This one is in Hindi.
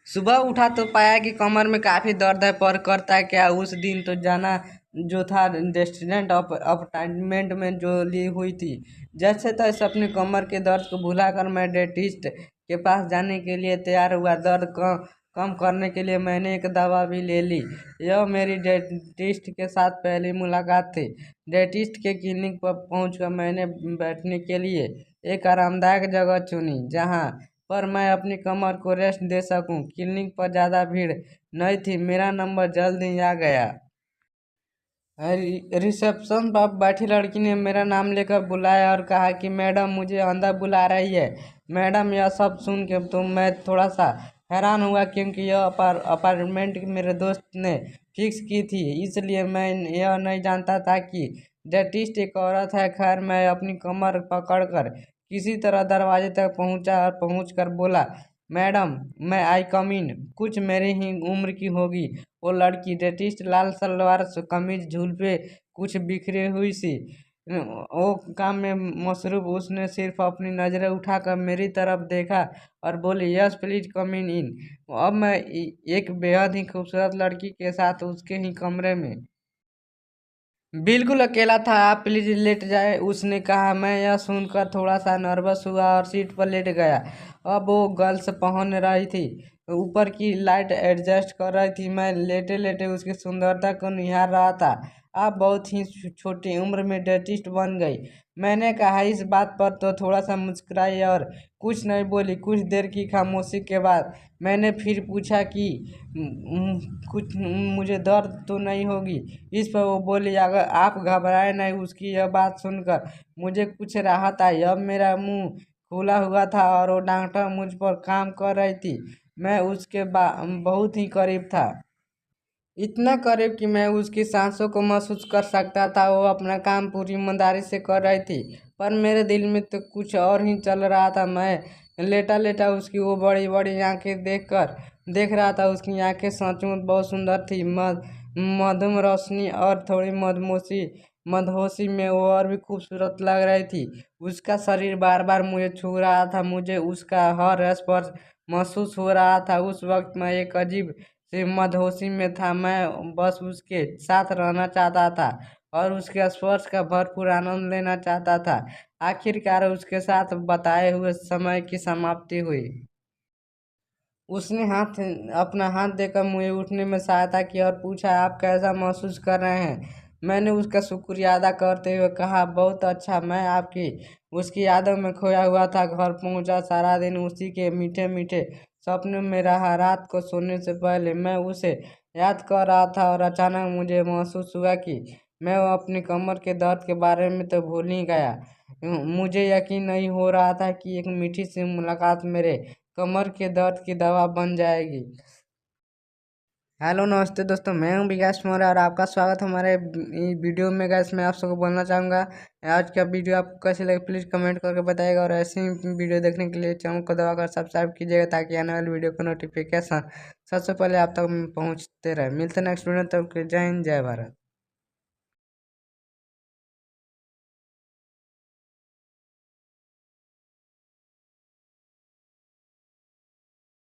सुबह उठा तो पाया कि कमर में काफ़ी दर्द है, पर करता क्या। उस दिन तो जाना जो था रेस्टोरेंट अपार्टमेंट में जो ली हुई थी। जैसे तैसे अपनी कमर के दर्द को भुलाकर मैं डेंटिस्ट के पास जाने के लिए तैयार हुआ। दर्द कम करने के लिए मैंने एक दवा भी ले ली। यह मेरी डेंटिस्ट के साथ पहली मुलाकात थी। डेंटिस्ट के क्लिनिक पर पहुंचकर मैंने बैठने के लिए एक आरामदायक जगह चुनी, जहां पर मैं अपनी कमर को रेस्ट दे सकूं। क्लिनिक पर ज़्यादा भीड़ नहीं थी। मेरा नंबर जल्द ही आ गया। रिसेप्शन पर बैठी लड़की ने मेरा नाम लेकर बुलाया और कहा कि मैडम, मुझे अंदर बुला रही है। मैडम, यह सब सुन के तो मैं थोड़ा सा हैरान हुआ, क्योंकि यह अपार्टमेंट मेरे दोस्त ने फिक्स की थी, इसलिए मैं यह नहीं जानता था कि डेंटिस्ट एक औरत है। खैर, मैं अपनी कमर पकड़कर किसी तरह दरवाजे तक पहुंचा और पहुंचकर बोला, मैडम, मैं आई कम इन। कुछ मेरी ही उम्र की होगी वो लड़की। डेंटिस्ट लाल सलवार कमीज झूल पे कुछ बिखरी हुई सी वो काम में मसरूफ। उसने सिर्फ अपनी नज़रें उठाकर मेरी तरफ देखा और बोली, यस प्लीज कम इन। अब मैं एक बेहद ही खूबसूरत लड़की के साथ उसके ही कमरे में बिल्कुल अकेला था। आप प्लीज लेट जाए, उसने कहा। मैं यह सुनकर थोड़ा सा नर्वस हुआ और सीट पर लेट गया। अब वो गर्ल्स पहन रही थी, ऊपर की लाइट एडजस्ट कर रही थी। मैं लेटे लेटे उसकी सुंदरता को निहार रहा था। आप बहुत ही छोटी उम्र में डेंटिस्ट बन गई। मैंने कहा। इस बात पर तो थोड़ा सा मुस्कुराई और कुछ नहीं बोली। कुछ देर की खामोशी के बाद मैंने फिर पूछा कि कुछ मुझे दर्द तो नहीं होगी। इस पर वो बोली, अगर आप घबराए नहीं। उसकी यह बात सुनकर मुझे कुछ राहत आई। अब मेरा मुंह खुला हुआ था और वो डॉक्टर मुझ पर काम कर रही थी। मैं उसके बहुत ही करीब था, इतना करीब कि मैं उसकी सांसों को महसूस कर सकता था। वो अपना काम पूरी ईमानदारी से कर रही थी, पर मेरे दिल में तो कुछ और ही चल रहा था। मैं लेटा लेटा उसकी वो बड़ी बड़ी आंखें देख रहा था। उसकी आंखें सचमुच बहुत सुंदर थी, मधुम रोशनी और थोड़ी मदहोशी में वो और भी खूबसूरत लग रही थी। उसका शरीर बार बार मुझे छू रहा था। मुझे उसका हर स्पर्श महसूस हो रहा था। उस वक्त मैं एक अजीब से मदहोशी में था। मैं बस उसके साथ रहना चाहता था और उसके स्पर्श का भरपूर आनंद लेना चाहता था। आखिरकार उसके साथ बताए हुए समय की समाप्ति हुई। उसने अपना हाथ देकर मुझे उठने में सहायता की और पूछा, आप कैसा महसूस कर रहे हैं। मैंने उसका शुक्रिया अदा करते हुए कहा, बहुत अच्छा। मैं आपकी उसकी यादों में खोया हुआ था। घर पहुंचा, सारा दिन उसी के मीठे मीठे सपनों में रहा। रात को सोने से पहले मैं उसे याद कर रहा था और अचानक मुझे महसूस हुआ कि मैं वो अपनी कमर के दर्द के बारे में तो भूल ही गया। मुझे यकीन नहीं हो रहा था कि एक मीठी सी मुलाकात मेरे कमर के दर्द की दवा बन जाएगी। हेलो नमस्ते दोस्तों, मैं हूं विकास मौर्य और आपका स्वागत हमारे वीडियो में। गैस मैं आप सबको बोलना चाहूँगा, आज का वीडियो आपको कैसे लगे प्लीज़ कमेंट करके बताइएगा। और ऐसे ही वीडियो देखने के लिए चैनल को दबाकर सब्सक्राइब कीजिएगा, ताकि आने वाली वीडियो का नोटिफिकेशन सबसे पहले आप तक पहुँचते रहे। मिलते हैं नेक्स्ट वीडियो, तब तक जय हिंद, जय भारत।